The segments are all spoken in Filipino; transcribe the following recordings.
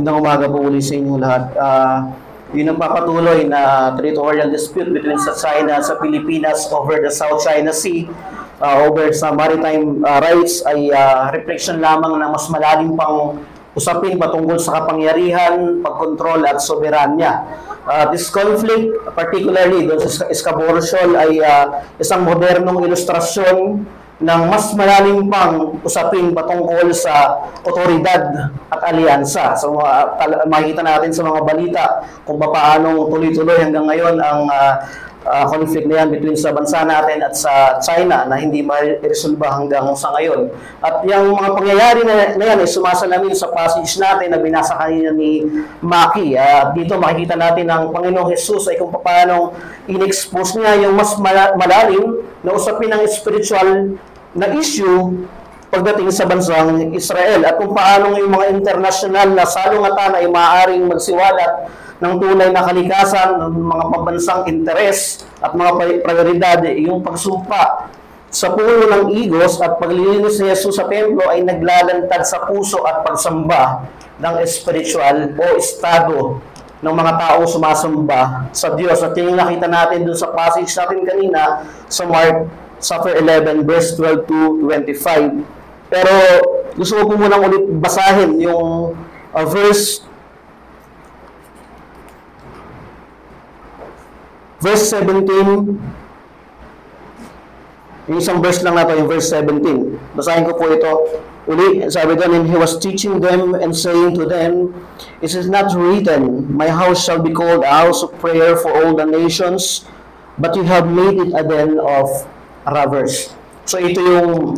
Magandang umaga po uli sa inyo lahat. Yun ang papatuloy na territorial dispute between sa China at sa Pilipinas over the South China Sea, over sa maritime rights ay reflection lamang ng mas malalim pang usapin patungkol sa kapangyarihan, pagkontrol at soberanya. This conflict, particularly doon sa Scarborough Shoal, ay isang modernong ilustrasyon ng mas malalim pang usapin patungkol sa otoridad at alyansa. So makikita natin sa mga balita kung paano tuloy-tuloy hanggang ngayon ang conflict na yan between sa bansa natin at sa China na hindi ma-resolba hanggang sa ngayon. At yung mga pangyayari na yan ay sumasalamin sa passage natin na binasa kanina ni Maki. Dito makikita natin ang Panginoong Jesus ay kung paano in-expose niya yung mas malalim na usapin ng spiritual na issue pagdating sa bansang Israel at kung paano yung mga international na salungatan ay maaaring magsiwalat ng tunay na kalikasan, ng mga pambansang interes at mga prioridad. Yung pagsumpa sa puno ng igos at paglilinis ni Jesus sa templo ay naglalantad sa puso at pagsamba ng spiritual o estado ng mga taong sumasamba sa Diyos. At yung nakita natin dun sa passage natin kanina sa Mark chapter 11 verse 12 to 25. Pero gusto ko po munang ulit basahin yung verse 17. Yung isang verse lang nato, yung verse 17. Basahin ko po ito uli. Sabi doon, and he was teaching them and saying to them, it is not written, my house shall be called a house of prayer for all the nations, but you have made it a den of robbers. So ito yung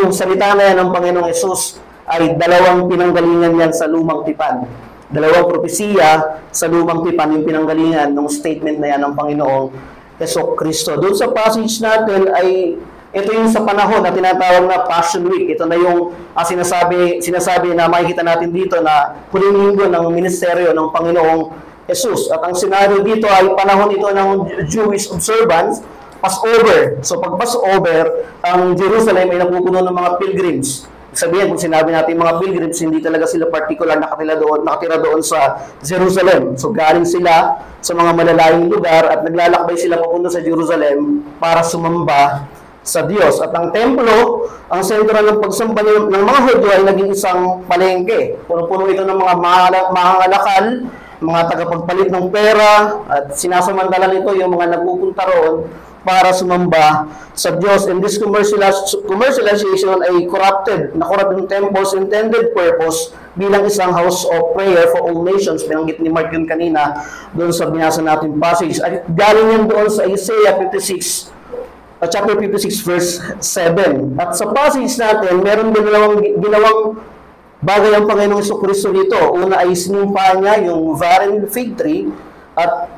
salita na yan ng Panginoong Yesus ay dalawang pinanggalingan yan sa lumang tipan. Dalawang propesiya sa lumang tipan yung pinanggalingan ng statement na yan ng Panginoong Hesus Kristo. Doon sa passage natin ay ito yung sa panahon na tinatawag na Passion Week. Ito na yung sinasabi na makikita natin dito na huling linggo ng ministeryo ng Panginoong Hesus. At ang senaryo dito ay panahon ito ng Jewish observance, Passover. So pag Passover, ang Jerusalem ay napupuno ng mga pilgrims. Sabihin, kung sinabi natin mga pilgrims, hindi talaga sila particular nakatira doon sa Jerusalem. So galing sila sa mga malalayong lugar at naglalakbay sila papunta sa Jerusalem para sumamba sa Diyos. At ang templo, ang sentro ng pagsamba ng mga Hudyo ay naging isang palengke. Puno-puno ito ng mga mangangalakal, mga tagapagpalit ng pera, at sinasamantala nito yung mga nagpupunta roon para sumamba sa Diyos. And this commercialization ay corrupt yung temple's intended purpose bilang isang house of prayer for all nations. Binanggit ni Mark yun kanina doon sa binasa natin passage. At galing yan doon sa Isaiah 56, chapter 56 verse 7. At sa passage natin, meron din ginawang bagay ang Panginoong Jesucristo dito. Una ay sinumpa niya yung barren fig tree at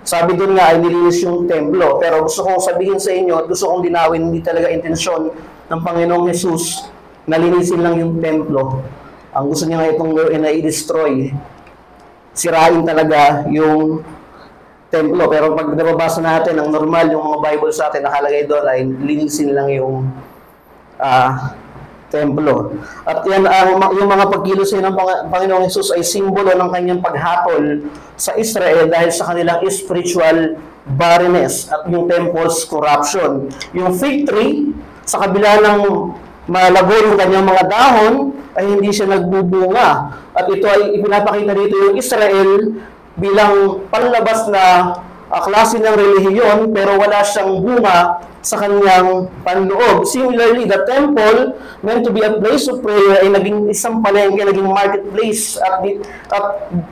sabi doon nga ay nilinis yung templo. Pero gusto kong sabihin sa inyo at gusto kong dinawin, hindi talaga intensyon ng Panginoong Jesus na linisin lang yung templo. Ang gusto niya nga itong i-destroy. Sirain talaga yung templo. Pero pag nababasa natin, ang normal, yung mga Bible sa atin, nakalagay doon ay linisin lang yung templo. At yan, yung mga pagkilos ng Panginoong Jesus ay simbolo ng kanyang paghatol sa Israel dahil sa kanilang spiritual barrenness at yung temple's corruption. Yung fig tree, sa kabila ng malago yung kanyang mga dahon, ay hindi siya nagbubunga. At ito ay ipinapakita dito yung Israel bilang panlabas na klase ng relihiyon pero wala siyang bunga sa kanyang panloob. Similarly, the temple meant to be a place of prayer ay naging isang palengke, naging marketplace at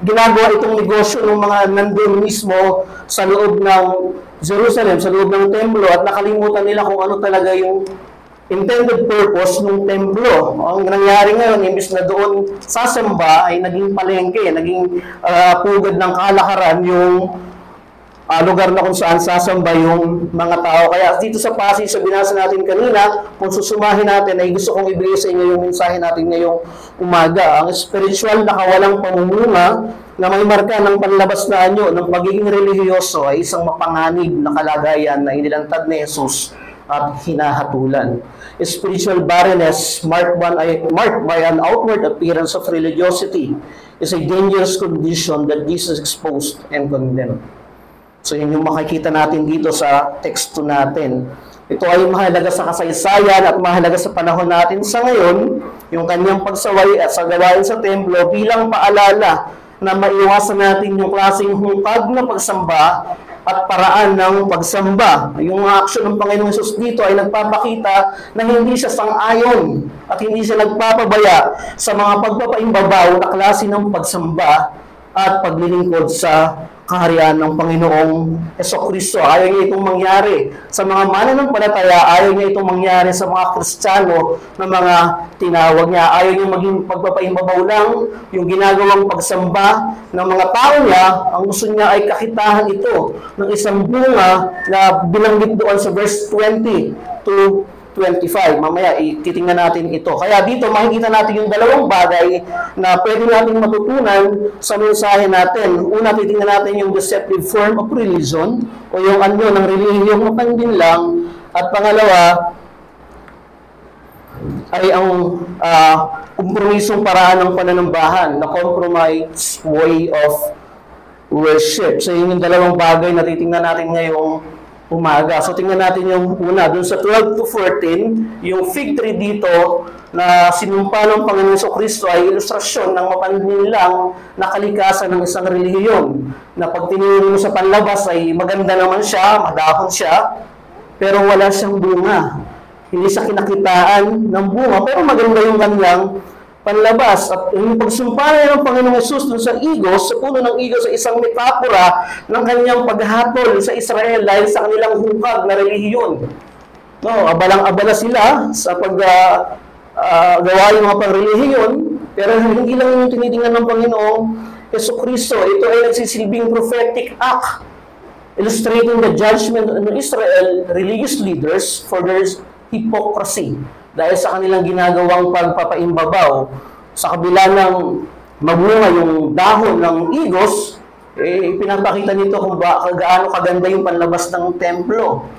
ginagawa itong negosyo ng mga nandun mismo sa loob ng Jerusalem, sa loob ng templo at nakalimutan nila kung ano talaga yung intended purpose ng templo. Ang nangyari ngayon, imbis na doon sasamba ay naging palengke, naging pugad ng kalakaran yung lugar na kung saan sasamba yung mga tao. Kaya dito sa passage sa binasa natin kanina, kung susumahin natin, ay gusto kong ibigay sa inyo yung mensahe natin ngayong umaga. Ang spiritual na kawalang pamumuna na may marka ng panlabas na anyo ng pagiging relihiyoso ay isang mapanganib na kalagayan na inilantad ni Jesus at hinahatulan. Spiritual barrenness marked by an outward appearance of religiosity is a dangerous condition that Jesus exposed and condemned. So yun yung makikita natin dito sa teksto natin. Ito ay mahalaga sa kasaysayan at mahalaga sa panahon natin sa ngayon, yung kanyang pagsaway at sa gawain sa templo bilang paalala na maiwasan natin yung klaseng hungkag na pagsamba at paraan ng pagsamba. Yung aksyon ng Panginoong Hesus dito ay nagpapakita na hindi siya sang-ayon at hindi siya nagpapabaya sa mga pagpapaimbabaw na klase ng pagsamba at paglilingkod sa kaharian ng Panginoong Hesukristo. Ayaw niya itong mangyari sa mga mananampalataya, ayaw niya itong mangyari sa mga Kristiyano na mga tinawag niya. Ayaw niya maging pagpapaimbabaw lang yung ginagawang pagsamba ng mga tao niya. Ang gusto niya ay kakitahan ito ng isang bunga na binanggit doon sa verse 20 to 25. Mamaya, titingnan natin ito. Kaya dito, makikita natin yung dalawang bagay na pwede natin matutunan sa mensahe natin. Una, titingnan natin yung deceptive form of religion o yung ano ng relihiyong mapanlinlang. At pangalawa, ay ang kompromisong paraan ng pananambahan, the compromise way of worship. So, yun yung dalawang bagay na titingnan natin ngayong umaga. So, tingnan natin yung una. Doon sa 12 to 14, yung fig tree dito na sinumpa ng Panginoon Jesucristo ay ilustrasyon ng mapanlinlang na kalikasan ng isang relihiyon. Na pag tinignan mo sa panlabas ay maganda naman siya, madahon siya, pero wala siyang bunga. Hindi siya kinakitaan ng bunga, pero maganda yung kanyang panlabas. At yung pagsumpa ng Panginoong Hesus dun sa igos, sa puno ng igos, sa isang metapora ng kanyang paghatol sa Israel dahil sa kanilang hungkag na relihiyon. No, abalang-abala sila sa paggawa yung mga pangrelihiyon, pero hindi lang yung tinitingnan ng Panginoong Hesukristo. Ito ay nagsisilbing prophetic act, illustrating the judgment of Israel religious leaders for their hypocrisy. Dahil sa kanilang ginagawang pagpapaimbabaw, sa kabila ng magbunga yung dahon ng igos, pinapakita nito kung gaano kaganda yung panlabas ng templo.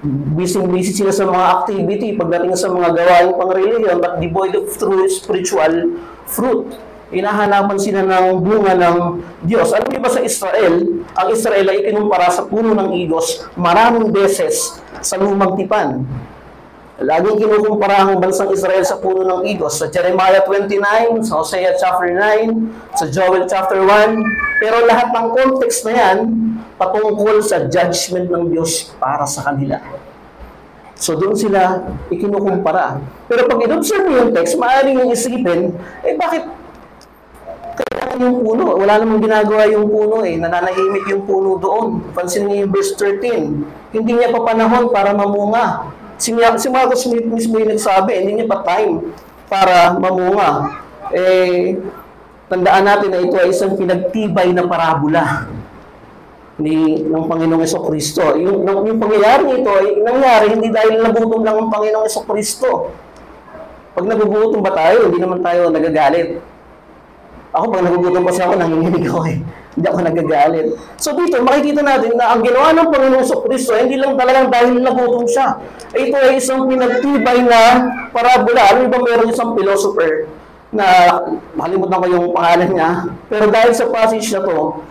Busy sila sa mga activity pagdating sa mga gawain pangrelihiyon, but devoid of true spiritual fruit. Hinahanapan sila ng bunga ng Diyos. Alam niyo ba sa Israel, ang Israel ay ikinumpara sa puno ng igos maraming beses sa lumang tipan. Laging kinukumpara ang bansang Israel sa puno ng igos. Sa Jeremiah 29, sa Hosea chapter 9, sa Joel chapter 1. Pero lahat ng context na yan, patungkol sa judgment ng Diyos para sa kanila. So doon sila ikinukumpara. Pero pag in-observe mo yung text, maaaring yung isipin, bakit kailangan yung puno? Wala namang ginagawa yung puno nananahimik yung puno doon. Pansin niyo yung verse 13. Hindi niya pa panahon para mamunga. Si Marcos Smith mismo yung nagsabi, hindi niya pa time para mamunga. Tandaan natin na ito ay isang pinagtibay na parabola ng Panginoong Jesucristo. Yung pangyayari nito ay nangyari hindi dahil nagutom lang ang Panginoong Jesucristo. Pag nagugutom ba tayo, hindi naman tayo nagagalit. Ako, pag nagugutom kasi ako, nanginginig ako Hindi ako nagagalit. So dito, makikita natin na ang ginawa ng Panginoong Jesucristo, hindi lang talagang dahil nagutom siya. Ito ay isang pinagtibay na parabola. Alam niyo ba, meron isang philosopher na, makalimutan ko yung pangalan niya, pero dahil sa passage na to,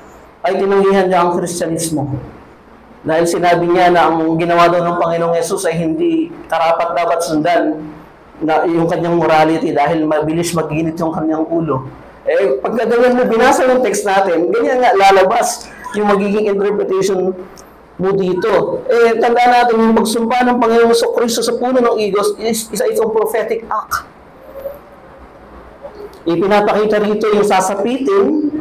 ay tinanggihan niya ang Kristyanismo. Dahil sinabi niya na ang ginawa daw ng Panginoong Yesus ay hindi karapat dapat sundan na yung kanyang morality dahil mabilis mag-init yung kanyang ulo. Pagka ganyan mo binasa ng text natin, ganyan nga lalabas yung magiging interpretation mo dito. Tandaan natin yung pagsumpa ng Panginoong Jesucristo sa puno ng igos is isa itong prophetic act. Ipinapakita rito yung sasapitin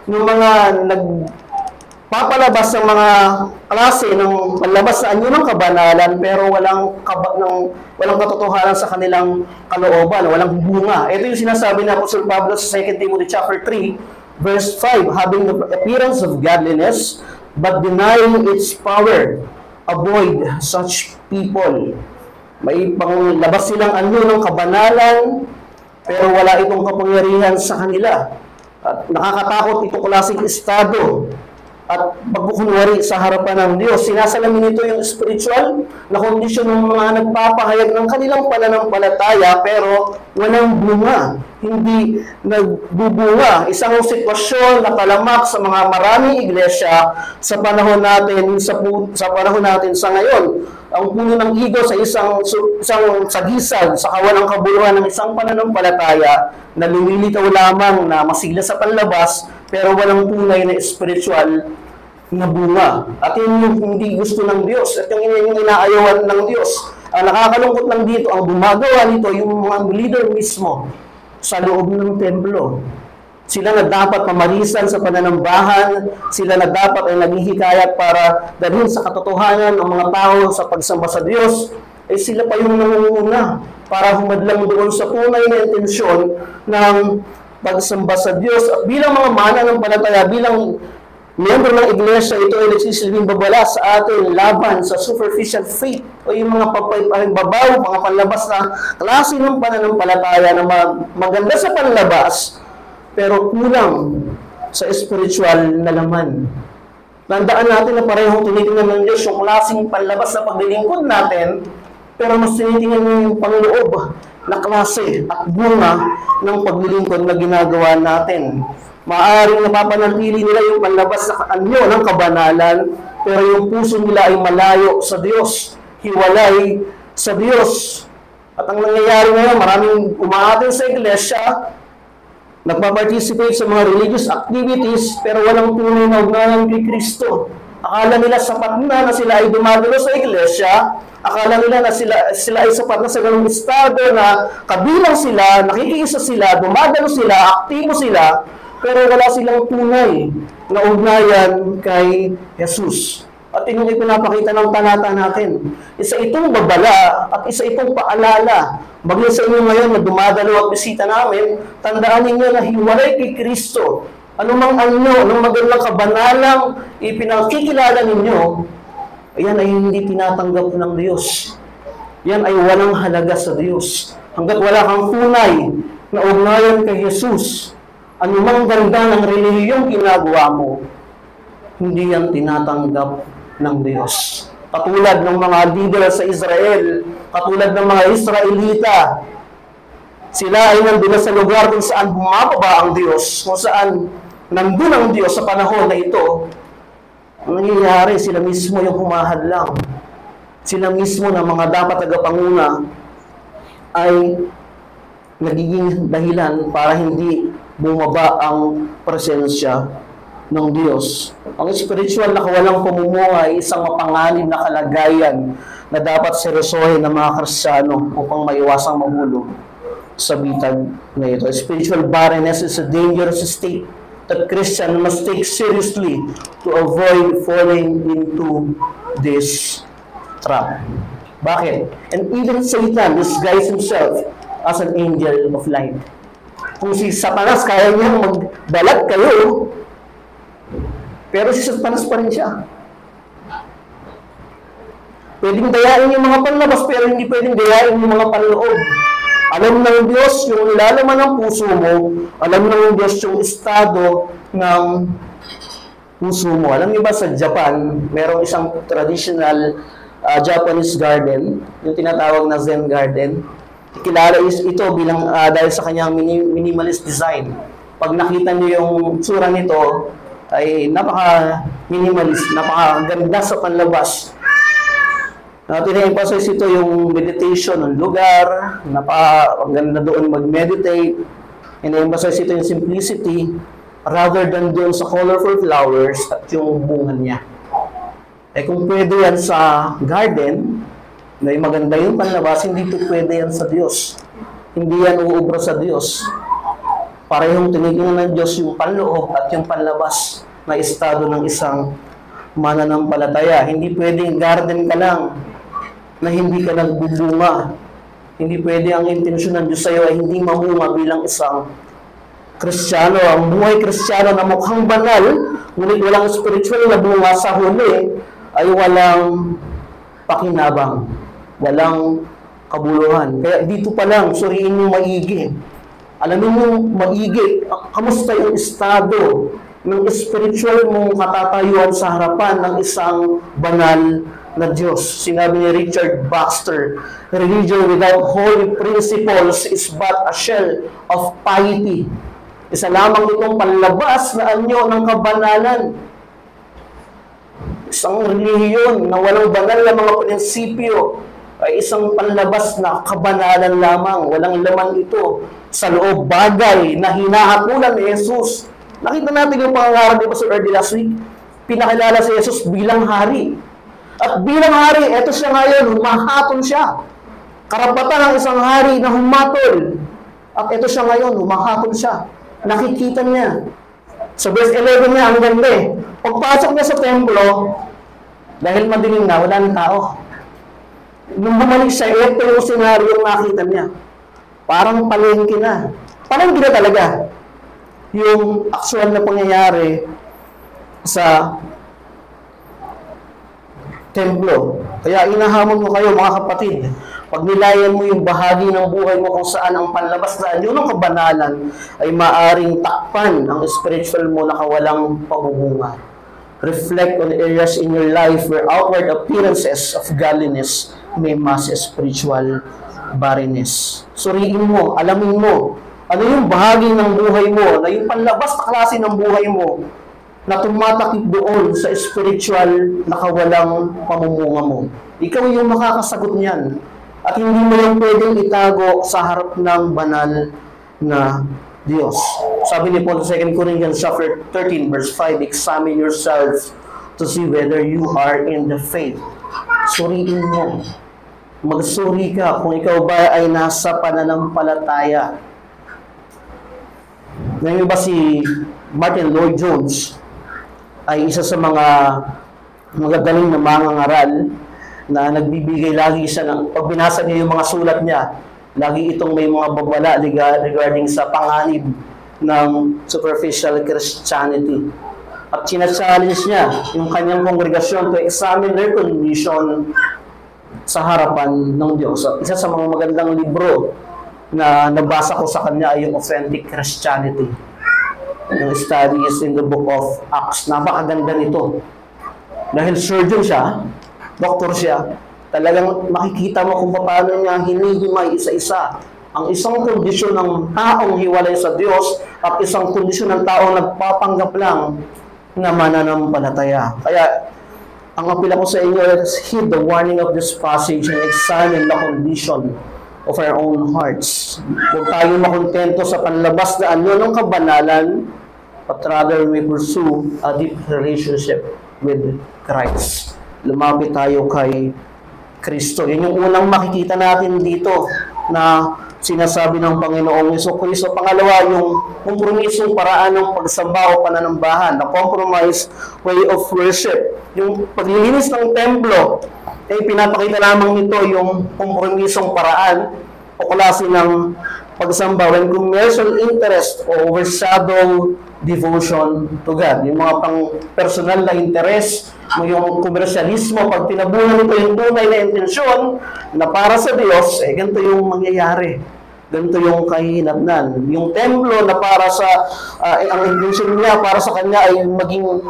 ng mga nagpapalabas ng mga klase ng panlabas sa anyo ng kabanalan pero walang katotohanan sa kanilang kalooban, walang bunga. Ito yung sinasabi ni Apostle Pablo sa 2 Timothy chapter 3, verse 5, having the appearance of godliness, but denying its power, avoid such people. May panglabas silang anyo ng kabanalan, pero wala itong kapangyarihan sa kanila. At nakakatakot itong klaseng estado at pagkukunwari sa harapan ng Diyos. Sinasalamin nito yung spiritual na kondisyon ng mga nagpapahayag ng kanilang pananampalataya pero walang bunga. Hindi nagbubunga. Isang sitwasyon na talamak sa mga maraming iglesia sa panahon natin sa ngayon. Ang puno ng igo sa isang sagisag sa kawalang kabuluhan ng isang pananampalataya na lumilitaw lamang na masigla sa panlabas pero walang tunay na spiritual na bunga. At yun yung hindi gusto ng Diyos. At yung inaayawan ng Diyos. Ang nakakalungkot lang dito, ang gumagawa nito, yung mga leader mismo sa loob ng templo. Sila na dapat pamarisan sa pananambahan, sila na dapat ay naghihikayat para dalhin sa katotohanan ng mga tao sa pagsamba sa Diyos, ay sila pa yung nangunguna para humadlang doon sa tunay na intensyon ng pagsamba sa Diyos. At bilang mga mananampalataya, bilang miyembro ng iglesia, ito ay nagsisilbing babala sa atin laban sa superficial faith o yung mga babaw, mga panlabas na klase ng pananampalataya na maganda sa panlabas pero kulang sa spiritual na laman. Tandaan natin na parehong tinitingnan ng Diyos yung klaseng panlabas na paglilingkod natin pero mas tinitingnan yung panloob na klase at bunga ng paglilingkod na ginagawa natin. Maaaring napapanatili nila yung panlabas na anyo ng kabanalan, pero yung puso nila ay malayo sa Diyos, hiwalay sa Diyos. At ang nangyayari ngayon, maraming umaatin sa iglesia, nagpa-participate sa mga religious activities, pero walang tunay na ugnayan kay Kristo. Akala nila sapat na sila ay dumadalo sa iglesia, akala nila na sila ay sapat na sa ganung estado na kabilang sila, nakikiisa sila, dumadalo sila, aktibo sila, pero wala silang tunay na ugnayan kay Jesus. At yun yung ipinapakita ng talata natin. Isa itong babala at isa itong paalala. Bagay sa inyo ngayon na dumadalo at bisita namin, tandaan ninyo na hiwalay kay Kristo. Anumang anong magandang kabanalang ipinakikilala ninyo, yan ay hindi tinatanggap ng Diyos. Yan ay walang halaga sa Diyos. Hanggat wala kang tunay na ugnayan kay Jesus, anumang ganda ng relihiyong ginagawa mo, hindi yan tinatanggap ng Diyos. Katulad ng mga leader sa Israel, katulad ng mga Israelita, sila ay nandun sa lugar kung saan bumababa ang Diyos, kung saan nandun ang Diyos sa panahon na ito. Ang nangyayari, sila mismo yung humahadlang. Sila mismo na mga dapat tagapanguna ay nagiging dahilan para hindi bumaba ang presensya ng Diyos. Ang spiritual na kawalang pamumuhay ay isang mapanganib na kalagayan na dapat seryosohin ng mga Kristiyano upang maiwasang mahulog sa bitag na ito. Spiritual barrenness is a dangerous state that Christian must take seriously to avoid falling into this trap. Bakit? And even Satan disguised himself as an angel of light. Kung si Satanas kaya niyang magbalat kayo, pero si Satanas pa rin siya. Pwedeng dayain yung mga panlabas, pero hindi pwedeng dayain yung mga panloob. Alam ng Diyos yung nilalaman ng puso mo, alam ng Diyos yung estado ng puso mo. Alam niyo ba sa Japan, merong isang traditional Japanese garden, yung tinatawag na Zen garden. Kilala ito bilang dahil sa kanyang minimalist design. Pag nakita niyo yung tsura nito, ay napaka-minimalist, napaka-ganda sa panlabas. Tina-emphasize ito yung meditation ng lugar, napaka-ganda doon mag-meditate. Ina-emphasize ito yung simplicity rather than doon sa colorful flowers at yung bunga niya. Eh kung pwede yan sa garden, na maganda yung panlabas, hindi ito pwede yan sa Diyos. Hindi yan uubra sa Diyos. Parehong tinignan ng Diyos yung panloob at yung panlabas na estado ng isang mananampalataya. Hindi pwedeng garden ka lang na hindi ka nagbubunga. Hindi pwede ang intensyon ng Diyos sa iyo ay hindi mamunga bilang isang Kristiyano. Ang buhay Kristiyano na mukhang banal, ngunit walang spiritual na bunga sa huli, ay walang pakinabang, walang kabuluhan. Kaya dito pa lang, suriin mo maigi. Alamin mo maigi, kamusta yung estado ng spiritual mong katatayuan sa harapan ng isang banal na Diyos. Sinabi ni Richard Baxter, religion without holy principles is but a shell of piety. Isa lamang itong panlabas na anyo ng kabanalan. Isang relihiyon na walang banal na mga prinsipyo ay isang panlabas na kabanalan lamang. Walang laman ito sa loob, bagay na hinahapunan ni Jesus. Nakita natin yung pangangaral ni Pastor Erdy last week. Pinakilala si Jesus bilang hari. At bilang hari, eto siya ngayon, humahatol siya. Karapatan ng isang hari na humatol. At eto siya ngayon, humahatol siya. Nakikita niya. Sa verse 11 niya, ang ganda eh. Pagpasok niya sa templo, dahil madilim na, wala ng tao. Nung bumalik siya, ito yung senaryo nakita niya. Parang palengke na. Palengke na talaga. Yung actual na pangyayari sa templo. Kaya inahamon mo kayo mga kapatid. Pag nilayan mo yung bahagi ng buhay mo kung saan ang panlabas na anyo ng kabanalan ay maaring takpan ang spiritual mo na kawalang pamumuhay. Reflect on areas in your life where outward appearances of godliness may mask spiritual barrenness. Suriin mo, alamin mo, ano yung bahagi ng buhay mo, na yung panlabas na klase ng buhay mo na tumatakip doon sa spiritual na kawalang pamumuha mo. Ikaw yung makakasagot niyan. At hindi mo yung pwedeng itago sa harap ng banal na Diyos. Sabi ni Paul sa 2 Corinthians chapter 13 verse 5, examine yourselves to see whether you are in the faith. Suriin mo. Magsuri ka kung ikaw ba ay nasa pananampalataya. Ngayon ba si Martin Lloyd-Jones ay isa sa mga magagaling na mangangaral na nagbibigay lagi siya ng, pag binasa niya yung mga sulat niya, lagi itong may mga babala regarding sa panganib ng superficial Christianity. At challenge niya yung kanyang kongregasyon to examine their condition sa harapan ng Diyos. At isa sa mga magandang libro na nabasa ko sa kanya ay yung Authentic Christianity. Yung studies in the book of Acts. Napakaganda nito. Dahil surgeon siya, doktor siya, talagang makikita mo kung paano niya hinihimay isa-isa ang isang kondisyon ng taong hiwalay sa Diyos at isang kondisyon ng taong nagpapanggap lang na mananampalataya. Kaya, ang apela ko sa inyo is heed the warning of this passage and examine the condition of our own hearts. Huwag tayong makontento sa panlabas na anyo ng kabanalan, but rather we pursue a deep relationship with Christ. Lumapit tayo kay Kristo. Yun yung unang makikita natin dito na sinasabi ng Panginoong Jesucristo. Pangalawa, yung kompromisong paraan ng pagsamba o pananambahan, the compromise way of worship. Yung paglilinis ng templo, eh pinapakita lamang nito yung kompromisong paraan o klase ng pagsamba when commercial interest o overshadow devotion to God. Yung mga pang-personal na interest, yung komersyalismo, pag tinabunan nito yung tunay na intensyon na para sa Diyos, eh ganito yung mangyayari. Ganito yung kahinatnan. Yung templo na para sa, ang intensyon niya para sa kanya ay maging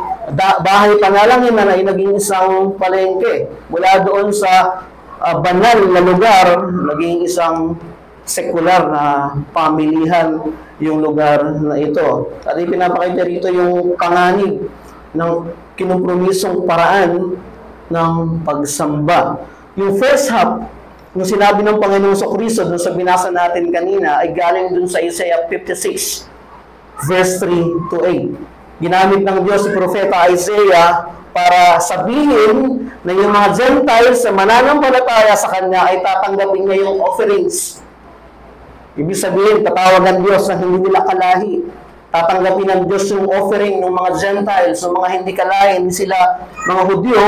bahay panalangin na ay naging isang palengke. Mula doon sa banal na lugar, naging isang sekular na pamilihan yung lugar na ito. At ipinapakita rito yung panganib ng kinompromisong paraan ng pagsamba. Yung first half, yung sinabi ng Panginoon sa Kristo dun sa binasa natin kanina, ay galing dun sa Isaiah 56, verse 3 to 8. Ginamit ng Diyos si Propeta Isaiah para sabihin na yung mga Gentiles sa mananampalataya sa Kanya ay tatanggapin niya yung offerings. Ibig sabihin, tatawag ng Diyos na hindi nila kalahi. Tatanggapin ng Diyos yung offering ng mga Gentiles, ng mga hindi kalahi, hindi sila mga Hudyo,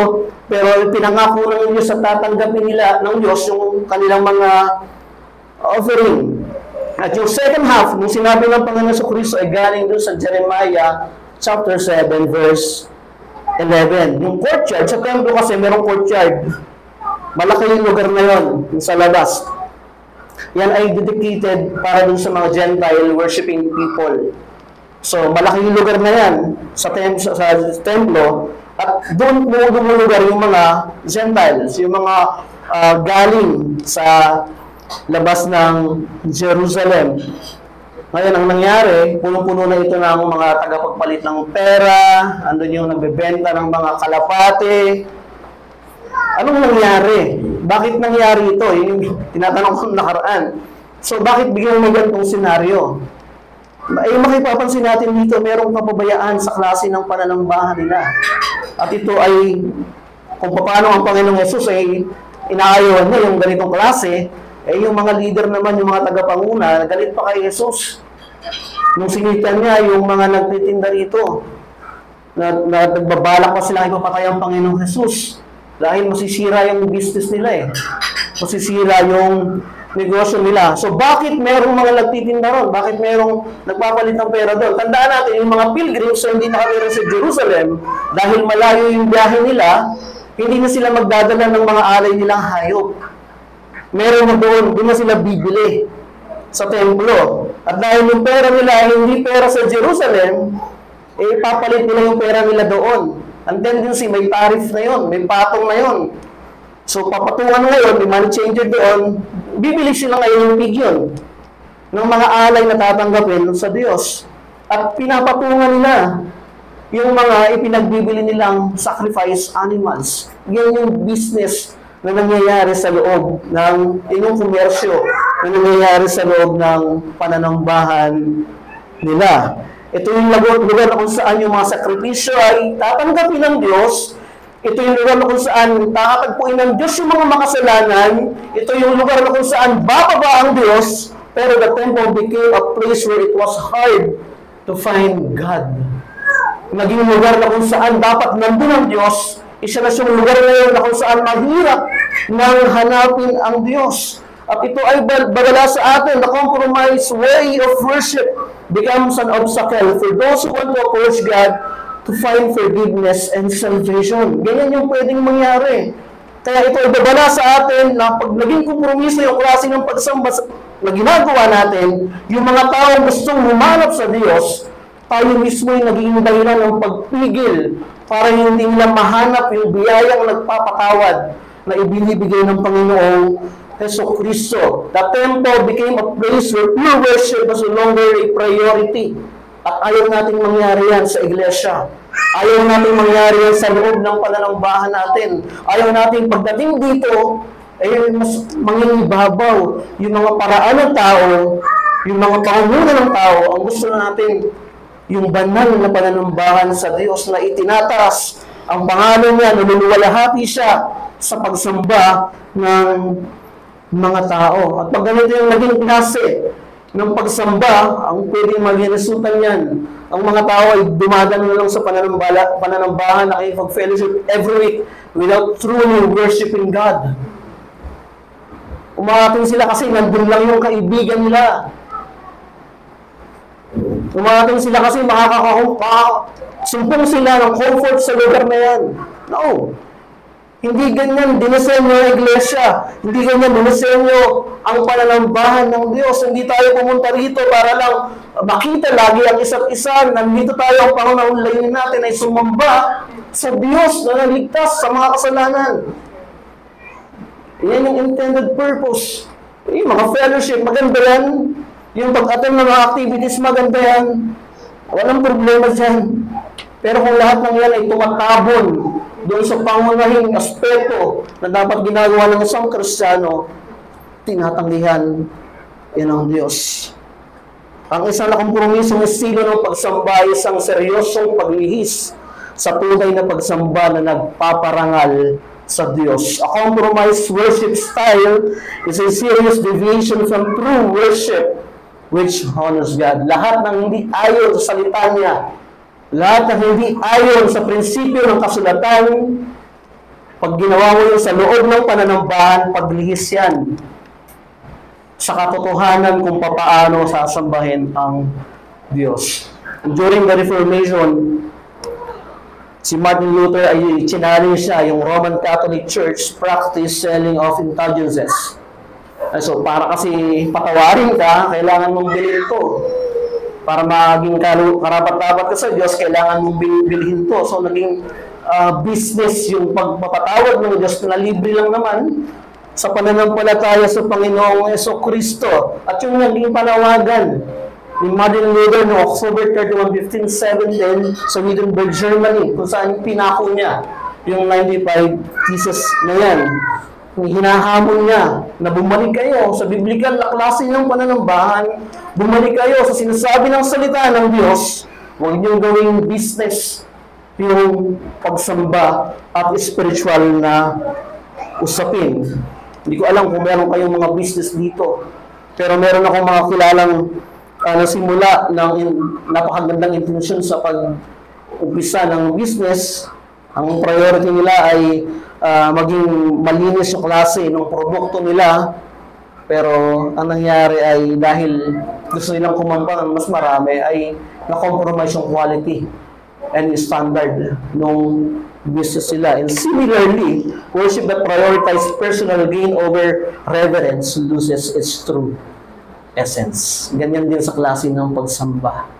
pero pinangako ng Diyos at tatanggapin nila ng Diyos yung kanilang mga offering. At yung second half, nung sinabi ng Panginoon sa Kristo ay galing doon sa Jeremiah chapter 7, verse 11. Yung courtyard, sa templo kasi merong courtyard. Malaki yung lugar na yun, yung sa labas. Yan ay dedicated para dun sa mga Gentile worshiping people. So, malaking lugar na yan sa templo. At doon lumulugar yung mga Gentiles, yung mga galing sa labas ng Jerusalem. Ngayon, ang nangyari, punong-puno na ito ng mga tagapagpalit ng pera, andun yung nagbebenta ng mga kalapate. Anong nangyari? Bakit nangyari ito? Yung tinatanong ko nakaraan. So, bakit bigyan mo ganitong senaryo? Ay, makipapansin natin dito, merong kapabayaan sa klase ng pananambahan nila. At ito ay, kung paano ang Panginoong Yesus ay inaayawan niya yung ganitong klase, eh yung mga leader naman, yung mga tagapanguna, galit pa kay Jesus. Nung sinitan niya, yung mga nagtitinda rito, na nagbabalak pa sila ipapatay ang Panginoong Yesus. Dahil masisira yung business nila eh. Masisira yung negosyo nila. So, bakit merong mga nagtitinda ron? Bakit merong nagpapalit ng pera doon? Tandaan natin, yung mga pilgrims na hindi nakatira sa Jerusalem, dahil malayo yung biyahe nila, hindi na sila magdadala ng mga alay nilang hayop. Meron na doon na sila bibili sa templo. At dahil yung pera nila hindi pera sa Jerusalem, eh, papalit nila yung pera nila doon. Ang tendency, may tariff na yun, may patong na yun. So, papatungan ngayon, may money changer doon, bibili sila ngayon yung pig yun ng mga alay na tatanggapin sa Diyos. At pinapatungan nila yung mga ipinagbibili nilang sacrifice animals. Yan yung business na nangyayari sa loob ng inyong komersyo, na nangyayari sa loob ng pananambahan nila. Ito yung lugar na kung saan yung mga sakripisyo ay tatanggapin ng Diyos. Ito yung lugar na kung saan tatagpuin ng Diyos yung mga makasalanan. Ito yung lugar na kung saan bababa ang Diyos. Pero the temple became a place where it was hard to find God. Naging lugar na kung saan dapat nandun ang Diyos. Isa na siyang lugar ngayon na kung saan mahirap nang hanapin ang Diyos. At ito ay bagala sa atin. The compromised way of worship becomes an obstacle for those who want to approach God to find forgiveness and salvation. Ganyan yung pwedeng mangyari. Kaya ito ay babala sa atin na pag naging kompromiso yung klase ng pagsamba na ginagawa natin, yung mga taong gustong humanap sa Diyos, tayo mismo yung naging dahilan ng pagpigil para hindi nila mahanap yung biyayang nagpapatawad na ibinibigay ng Panginoong Jesucristo. The temple became a place where pure worship was no longer a priority. At ayaw natin mangyari yan sa iglesia. Ayaw natin mangyari yan sa loob ng pananambahan natin. Ayaw natin pagdating dito, ay mas mangingibabaw yung mga paraan ng tao, yung mga pangunguna ng tao. Ang gusto natin, yung banal na pananambahan sa Diyos na itinataas ang pangalan niya, naluluwalhati siya sa pagsamba ng mga tao. At pag ganito yung naging klase ng pagsamba, ang pwedeng maghiresultan yan. Ang mga tao ay dumadalo na lang sa pananambahan na nakikipag-fellowship every week without truly worshiping God. Umaating sila kasi nandun lang yung kaibigan nila. Umaating sila kasi sumpong sila ng comfort sa lugar na yan. No. Hindi ganyan dinisenyo ang iglesia. Hindi ganyan dinisenyo ang pananambahan ng Diyos. Hindi tayo pumunta rito para lang makita lagi ang isa't isa. Nandito tayo ang pangunahing layunin natin ay sumamba sa Diyos na naligtas sa mga kasalanan. Yan yung intended purpose. Yung mga fellowship, maganda yan. Yung pag-attend ng mga activities, maganda yan. Walang problema dyan. Pero kung lahat ng yan ay tumatabon doon sa pangunahing aspeto na dapat ginagawa ng isang Kristiyano, tinatanggihan yan ang Diyos. Ang isang nakompromisong estilo ng pagsamba ay isang seryosong paglihis sa tunay na pagsamba na nagpaparangal sa Diyos. A compromised worship style is a serious deviation from true worship which honors God. Lahat ng hindi ayon sa salita niya, lahat ng hindi ayon sa prinsipyo ng kasulatan, pag ginawa mo yun sa loob ng pananambahan, paglihis yan sa katotohanan kung papaano sasambahin ang Diyos. During the Reformation, si Martin Luther ay challenge siya yung Roman Catholic Church practice selling of indulgences. So, para kasi patawarin ka, kailangan mong bilhin ito. para maging karapat-dapat ka sa Diyos, kailangan mong bilhin to. So, naging business yung pagpapatawad ng Diyos na libre lang naman sa pananampalataya sa Panginoong Jesucristo. At yung naging panawagan ni Martin Luther no October 31, 1517 sa Wittenberg, Germany, kung saan pinako niya yung 95 thesis na yan. Hinahamon niya na bumalik kayo sa biblikal na klase ng pananambahan, bumalik kayo sa sinasabi ng salita ng Diyos, huwag niyong gawing business yung pagsamba at spiritual na usapin. Hindi ko alam kung meron kayong mga business dito, pero meron akong mga kilalang nasimula ng napakagandang intensyon sa pag-umpisa ng business. Ang priority nila ay maging malinis yung klase ng produkto nila, pero ang nangyari ay dahil gusto nilang kumampa ng mas marami, ay na-compromise yung quality and standard ng business nila. And similarly, worship that prioritizes personal gain over reverence loses its true essence. Ganyan din sa klase ng pagsamba.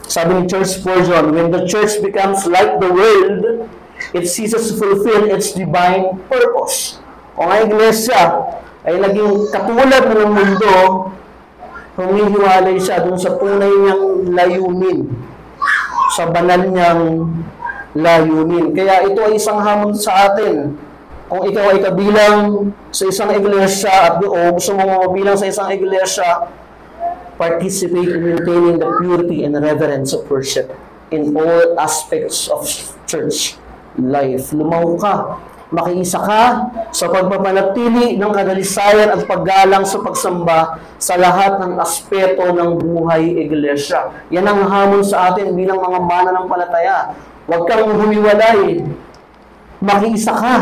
Sabi ni Charles Spurgeon, when the church becomes like the world, it ceases to fulfill its divine purpose. Kung ang iglesia ay naging katulad ng mundo, humihiwalay siya dun sa tunay niyang layunin, sa banal niyang layunin. Kaya ito ay isang hamon sa atin. Kung ikaw ay kabilang sa isang iglesia at o gusto mo mabilang sa isang iglesia, participate in maintaining the purity and reverence of worship in all aspects of church life. Lumaw ka, makiisa ka sa pagpapanatili ng kadalisayan at paggalang sa pagsamba sa lahat ng aspeto ng buhay iglesia. Yan ang hamon sa atin bilang mga mananampalataya. Huwag kang humiwalay. Makiisa ka.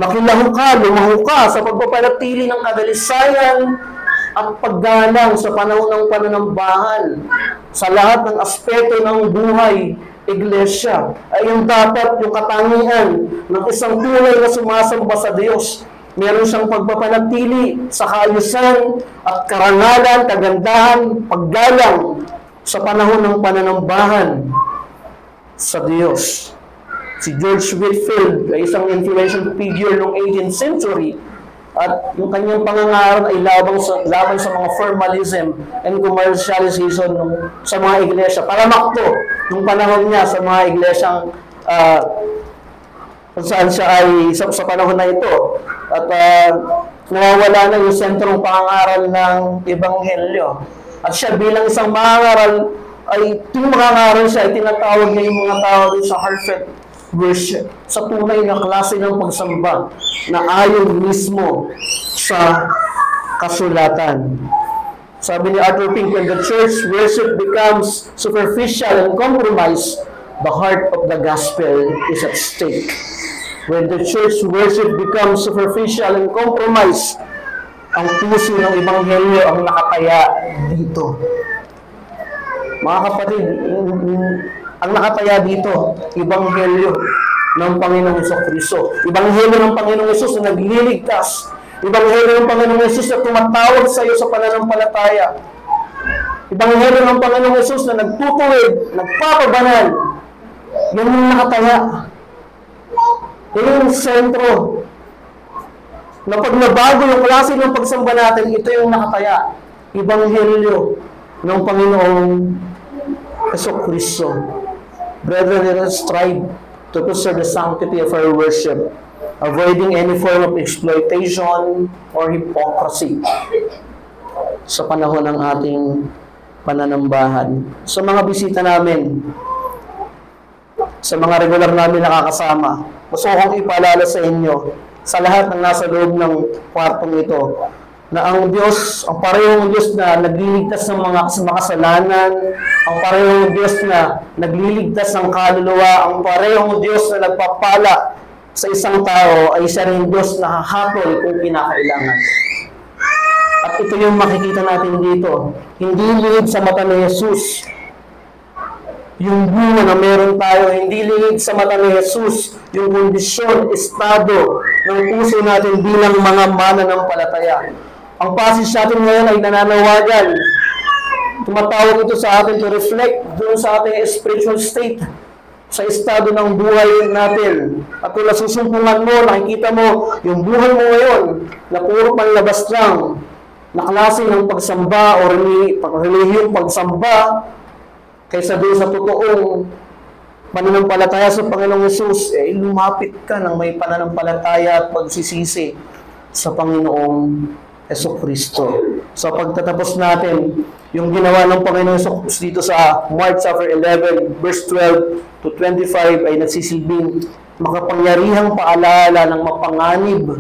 Makilahu ka, lumaho ka sa pagpapanatili ng kadalisayan at paggalang sa panahon ng pananambahan sa lahat ng aspeto ng buhay iglesia. Ay yung dapat yung katangian ng isang tunay na sumasamba sa Diyos. Meron siyang pagpapanatili sa kaayusan at karangalan, kagandahan, paggalang sa panahon ng pananambahan sa Diyos. Si George Whitefield ay isang influential figure noong 18th century at yung kanyang pangangaral ay laban sa mga formalism and commercialization sa mga iglesia. Para makto yung panahon niya sa mga iglesyang kung saan siya ay sa panahon na ito. At nawawala na yung sentrong pangangaral ng Ebanghelyo. At siya bilang isang mangangaral ay yung mangangaral siya ay tinatawag niya yung mga tao sa heartfelt worship, sa tunay na klase ng pagsamba na ayon mismo sa kasulatan. Sabi ni Arthur Pink, when the church worship becomes superficial and compromised, the heart of the gospel is at stake. When the church worship becomes superficial and compromised, ang puso ng Ebanghelyo ang nakataya dito. Mga kapatid, ang nakataya dito, Ebanghelyo ng Panginoong Jesucristo. Ebanghelyo ng Panginoong Jesus na nagliligtas. Ebanghelyo ng Panginoong Jesus na tumatawag sa iyo sa pananampalataya. Ebanghelyo ng Panginoong Jesus na nagtutuwid, nagpapabanal. Yan yung nakataya. Yan yung sentro. Na pag nabago yung klase ng pagsamba natin, ito yung nakataya. Ebanghelyo ng Panginoong Jesucristo. Brethren, let us strive to preserve the sanctity of our worship, avoiding any form of exploitation or hypocrisy sa panahon ng ating pananambahan. Sa mga bisita namin, sa mga regular namin nakakasama, gusto kong ipaalala sa inyo, sa lahat ng nasa loob ng kwartong ito, na ang Diyos, ang parehong Diyos na nagliligtas ng mga makasalanan, ang parehong Diyos na nagliligtas ng kaluluwa, ang parehong Diyos na nagpapala sa isang tao ay siya rin Diyos na hahatol kung kinakailangan. At ito yung makikita natin dito. Hindi lingid sa mata ni Jesus yung bunga na meron tayo, hindi lingid sa mata ni Jesus yung kondisyon, estado ng puso natin bilang mga mananampalataya. Ang passage natin ngayon ay nananawagan tumatawag ito sa atin to reflect doon sa ating spiritual state, sa estado ng buhay natin. At kung nasusumpungan mo, nakikita mo yung buhay mo ngayon na puro panlabas lang, na klase ng pagsamba o relihiyong pagsamba, kaysa doon sa totoong pananampalataya sa Panginoong Hesus, lumapit ka ng may pananampalataya at pagsisisi sa Panginoong Jesucristo. So pagtatapos natin, yung ginawa ng Panginoong Hesus dito sa Mark chapter 11, verse 12 to 25 ay nagsisilbing makapangyarihang paalala ng mapanganib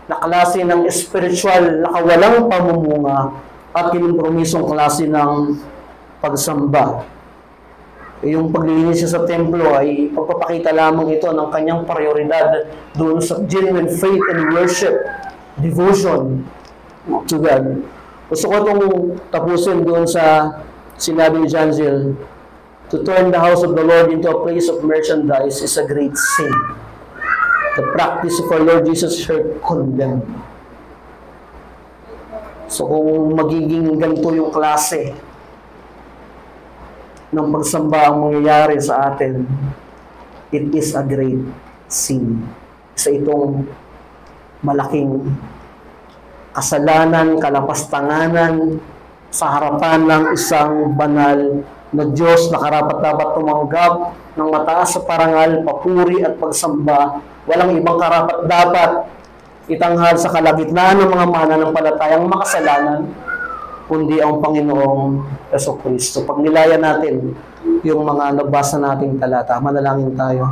na klase ng spiritual na kawalang pamumunga at kinumpromisong klase ng pagsamba. Yung paglilinis niya sa templo ay pagpapakita lamang ito ng kanyang prioridad doon sa genuine faith and worship, devotion to God. Gusto ko itong tapusin doon sa sinabi ni John Gill, to turn the house of the Lord into a place of merchandise is a great sin. The practice of our Lord Jesus Christ condemned. So kung magiging ganito yung klase ng pagsamba ang mangyayari sa atin, it is a great sin. Isa itong malaking kasalanan, kalapastanganan sa harapan ng isang banal na Diyos na karapat-dapat tumanggap ng mataas sa parangal, papuri at pagsamba. Walang ibang karapat-dapat itanghal sa kalagitnaan ng mga mananampalatayang makasalanan, kundi ang Panginoong Jesucristo. Pag nilayan natin yung mga nabasa nating talata, manalangin tayo.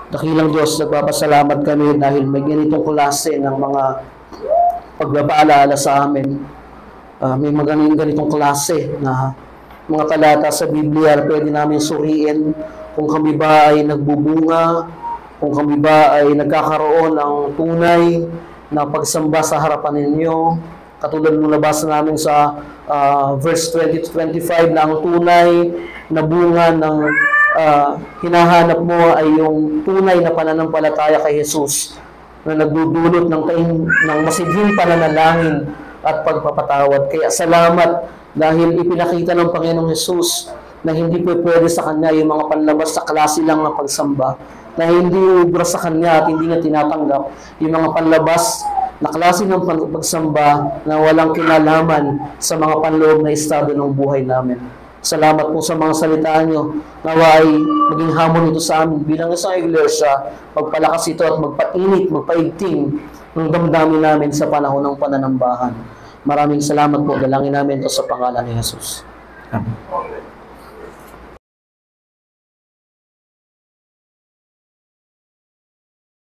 Dakilang Diyos, nagpapasalamat kami dahil may ganitong klase ng mga pagpapaalala sa amin. May ganitong klase na mga talata sa Biblia, pwede namin suriin kung kami ba ay nagbubunga, kung kami ba ay nagkakaroon ng tunay na pagsamba sa harapan ninyo. Katulad nung nabasa namin sa verse 20 to 25 na ang tunay na bunga ng hinahanap mo ay yung tunay na pananampalataya kay Jesus na nagdudulot ng masidhing pananalangin at pagpapatawad. Kaya salamat dahil ipinakita ng Panginoong Jesus na hindi pwede sa Kanya yung mga panlabas sa klase lang ng pagsamba, na hindi ubra sa Kanya at hindi niya tinatanggap yung mga panlabas na klase ng pagsamba na walang kinalaman sa mga panloob na estado ng buhay namin. Salamat po sa mga salita nyo. Nawa ay maging hamon ito sa amin bilang isang iglesia, magpalakas ito at magpainit, magpaigting ng damdamin namin sa panahon ng pananambahan. Maraming salamat po. Dalangin namin ito sa pangalan ni Jesus. Amen.